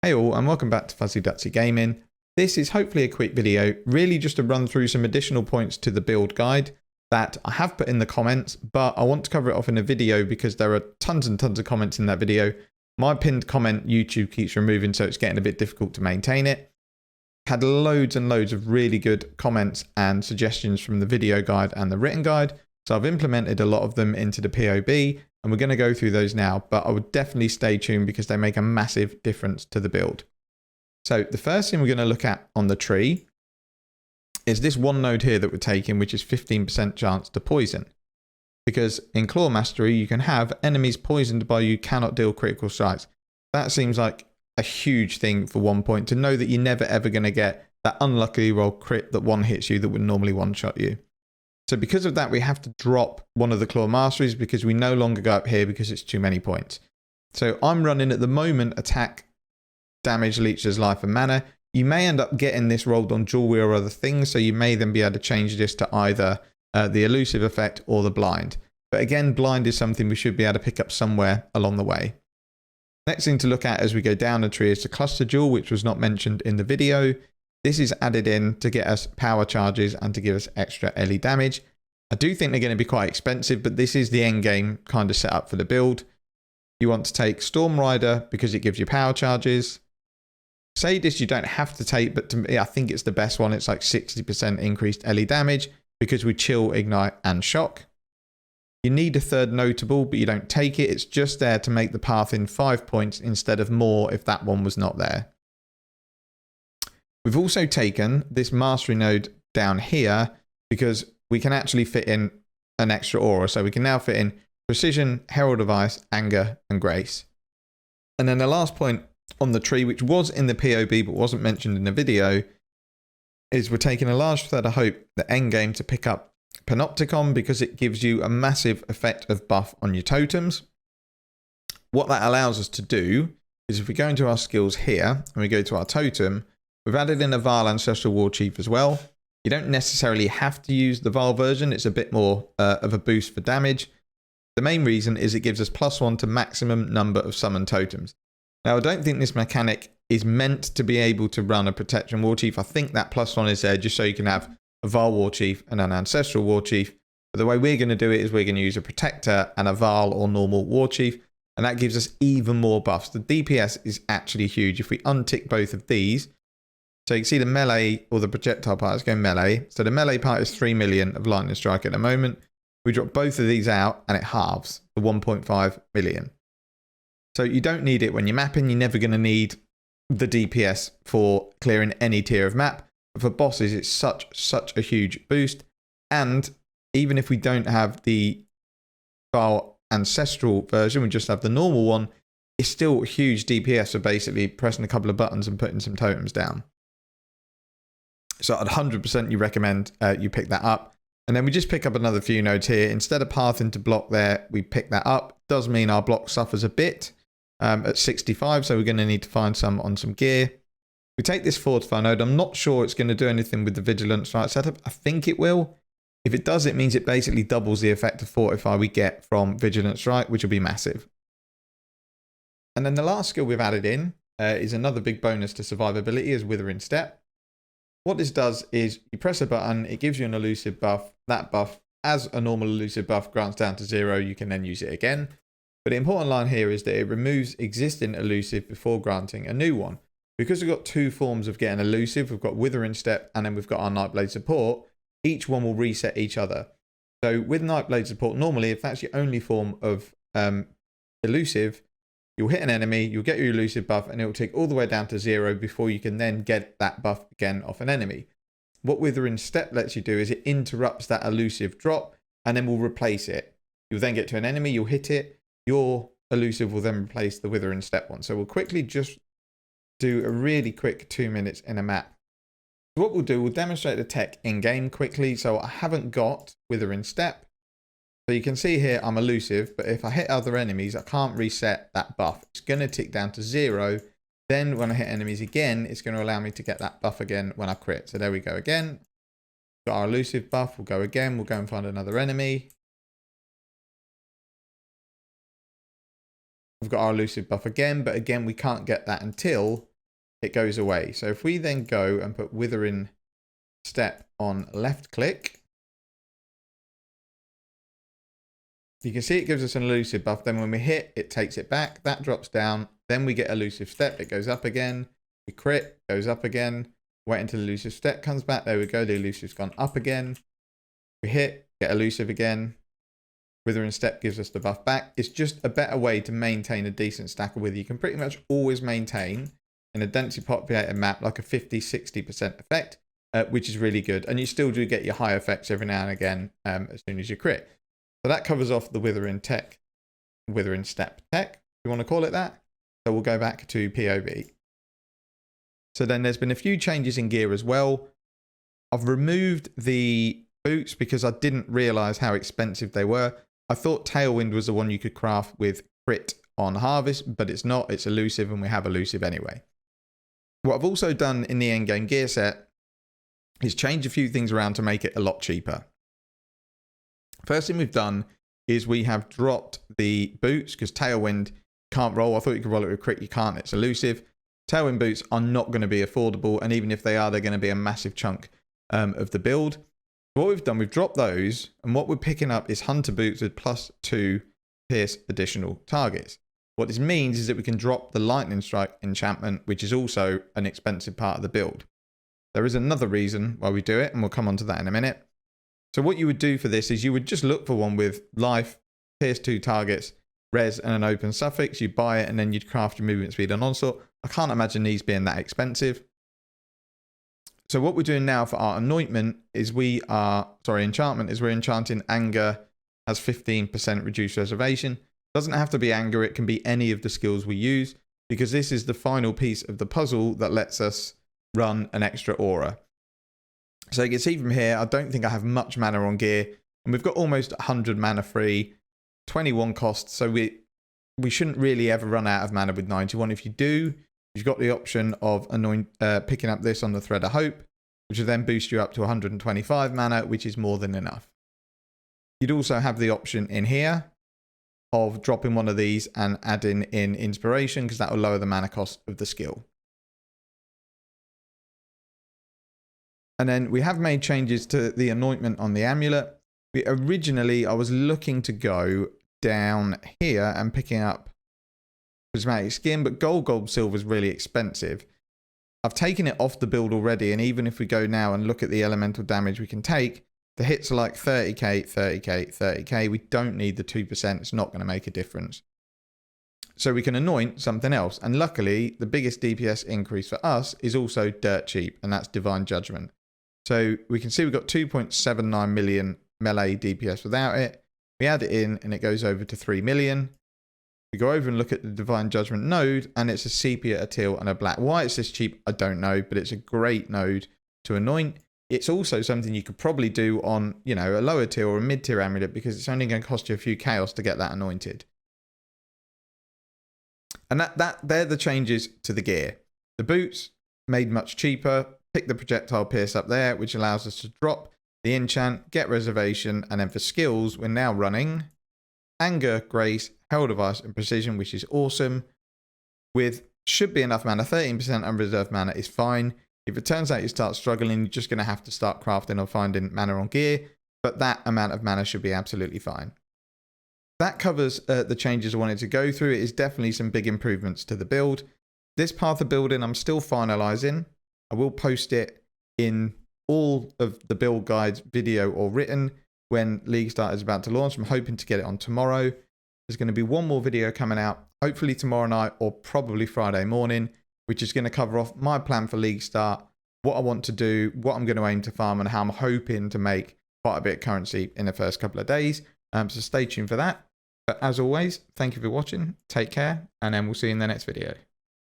Hey all, and welcome back to Fuzzy Dutsy Gaming. This is hopefully a quick video, really just to run through some additional points to the build guide that I have put in the comments, but I want to cover it off in a video because there are tons and tons of comments in that video. My pinned comment YouTube keeps removing, so it's getting a bit difficult to maintain it. Had loads and loads of really good comments and suggestions from the video guide and the written guide, so I've implemented a lot of them into the POB, and we're going to go through those now, but I would definitely stay tuned because they make a massive difference to the build. So the first thing we're going to look at on the tree is this one node here that we're taking, which is 15% chance to poison. Because in Claw Mastery, you can have enemies poisoned by you cannot deal critical strikes. That seems like a huge thing for 1 point, to know that you're never ever going to get that unlucky roll crit that one hits you that would normally one-shot you. So because of that, we have to drop one of the Claw Masteries because we no longer go up here because it's too many points. So I'm running at the moment attack, damage, leeches, life and mana. You may end up getting this rolled on jewelry or other things, so you may then be able to change this to either the elusive effect or the blind. But again, blind is something we should be able to pick up somewhere along the way. Next thing to look at as we go down the tree is the cluster jewel, which was not mentioned in the video. This is added in to get us power charges and to give us extra LE damage. I do think they're going to be quite expensive, but this is the end game kind of setup for the build. You want to take Storm Rider because it gives you power charges. Sadist you don't have to take, but to me, I think it's the best one. It's like 60% increased LE damage because we chill, ignite and shock. You need a third notable, but you don't take it. It's just there to make the path in 5 points instead of more if that one was not there. We've also taken this mastery node down here because we can actually fit in an extra aura. So we can now fit in Precision, Herald of Ice, Anger, and Grace. And then the last point on the tree, which was in the POB but wasn't mentioned in the video, is we're taking a large thread of hope, the endgame, to pick up Panopticon because it gives you a massive effect of buff on your totems. What that allows us to do is if we go into our skills here and we go to our totem, we've added in a Vaal Ancestral War Chief as well. You don't necessarily have to use the Vaal version. It's a bit more of a boost for damage. The main reason is it gives us +1 to maximum number of summoned totems. Now, I don't think this mechanic is meant to be able to run a Protection War Chief. I think that +1 is there just so you can have a Vaal War Chief and an Ancestral War Chief. But the way we're going to do it is we're going to use a Protector and a Vaal or normal War Chief. And that gives us even more buffs. The DPS is actually huge. If we untick both of these, so you can see the melee or the projectile part is going melee. So the melee part is 3 million of lightning strike at the moment. We drop both of these out and it halves the 1.5 million. So you don't need it when you're mapping. You're never going to need the DPS for clearing any tier of map. But for bosses, it's such a huge boost. And even if we don't have the Vaal Ancestral version, we just have the normal one, it's still a huge DPS for basically pressing a couple of buttons and putting some totems down. So I'd 100% recommend you pick that up. And then we just pick up another few nodes here. Instead of pathing to block there, we pick that up. Does mean our block suffers a bit at 65, so we're going to need to find some on some gear. We take this Fortify node. I'm not sure it's going to do anything with the Vigilant Strike setup. I think it will. If it does, it means it basically doubles the effect of Fortify we get from Vigilant Strike, which will be massive. And then the last skill we've added in is another big bonus to survivability, is Withering Step. What this does is you press a button, it gives you an elusive buff. That buff, as a normal elusive buff, grants down to 0. You can then use it again. But the important line here is that it removes existing elusive before granting a new one. Because we've got two forms of getting elusive, we've got Withering Step and then we've got our Nightblade support, each one will reset each other. So with Nightblade support, normally if that's your only form of elusive, you'll hit an enemy, you'll get your elusive buff, and it will take all the way down to 0 before you can then get that buff again off an enemy. What Withering Step lets you do is it interrupts that elusive drop and then will replace it. You'll then get to an enemy, you'll hit it, your elusive will then replace the Withering Step one. So we'll quickly just do a really quick 2 minutes in a map. So what we'll do, we'll demonstrate the tech in-game quickly. So I haven't got Withering Step. So you can see here I'm elusive, but if I hit other enemies, I can't reset that buff. It's going to tick down to 0. Then when I hit enemies again, it's going to allow me to get that buff again when I crit. So there we go again. Got our elusive buff. We'll go again. We'll go and find another enemy. We've got our elusive buff again, but again, we can't get that until it goes away. So if we then go and put Withering Step on left click, you can see it gives us an elusive buff. Then when we hit, it takes it back. That drops down. Then we get elusive step. It goes up again. We crit, goes up again. Wait until the elusive step comes back. There we go. The elusive's gone up again. We hit, get elusive again. Withering Step gives us the buff back. It's just a better way to maintain a decent stack of Wither. You can pretty much always maintain in a densely populated map like a 50-60% effect, which is really good. And you still do get your high effects every now and again as soon as you crit. So that covers off the Withering Step tech, if you want to call it that. So we'll go back to POB. So then there's been a few changes in gear as well. I've removed the boots because I didn't realize how expensive they were. I thought Tailwind was the one you could craft with crit on harvest, but it's not. It's elusive, and we have elusive anyway. What I've also done in the endgame gear set is change a few things around to make it a lot cheaper. First thing we've done is we have dropped the boots because Tailwind can't roll. I thought you could roll it with crit. You can't. It's elusive. Tailwind boots are not going to be affordable, and even if they are, they're going to be a massive chunk of the build. What we've done, we've dropped those, and what we're picking up is Hunter boots with +2 pierce additional targets. What this means is that we can drop the Lightning Strike enchantment, which is also an expensive part of the build. There is another reason why we do it, and we'll come on to that in a minute. So what you would do for this is you would just look for one with life, pierce 2 targets, res, and an open suffix. You buy it, and then you'd craft your movement speed and onslaught. I can't imagine these being that expensive. So what we're doing now for our enchantment is we're enchanting Anger, has 15% reduced reservation. Doesn't have to be Anger, it can be any of the skills we use, because this is the final piece of the puzzle that lets us run an extra aura. So you can see from here, I don't think I have much mana on gear, and we've got almost 100 mana free, 21 cost, so we shouldn't really ever run out of mana with 91. If you do, you've got the option of picking up this on the Thread of Hope, which will then boost you up to 125 mana, which is more than enough. You'd also have the option in here of dropping one of these and adding in Inspiration, because that will lower the mana cost of the skill. And then we have made changes to the anointment on the amulet. Originally, I was looking to go down here and picking up prismatic skin, but gold silver is really expensive. I've taken it off the build already, and even if we go now and look at the elemental damage we can take, the hits are like 30k, 30k, 30k. We don't need the 2%. It's not going to make a difference. So we can anoint something else. And luckily, the biggest DPS increase for us is also dirt cheap, and that's Divine Judgment. So we can see we've got 2.79 million melee DPS without it. We add it in, and it goes over to 3 million. We go over and look at the Divine Judgment node, and it's a sepia, a teal, and a black. Why it's this cheap, I don't know, but it's a great node to anoint. It's also something you could probably do on, a lower tier or a mid-tier amulet, because it's only going to cost you a few chaos to get that anointed. And they're the changes to the gear. The boots made much cheaper. Pick the projectile pierce up there, which allows us to drop the enchant, get reservation, and then for skills, we're now running Anger, Grace, Herald of Ice, and Precision, which is awesome. With should be enough mana, 13% unreserved mana is fine. If it turns out you start struggling, you're just going to have to start crafting or finding mana on gear, but that amount of mana should be absolutely fine. That covers the changes I wanted to go through. It is definitely some big improvements to the build. This path of building I'm still finalizing. I will post it in all of the build guides, video or written, when League Start is about to launch. I'm hoping to get it on tomorrow. There's going to be one more video coming out, hopefully tomorrow night or probably Friday morning, which is going to cover off my plan for League Start, what I want to do, what I'm going to aim to farm, and how I'm hoping to make quite a bit of currency in the first couple of days. So stay tuned for that. But as always, thank you for watching, take care, and then we'll see you in the next video.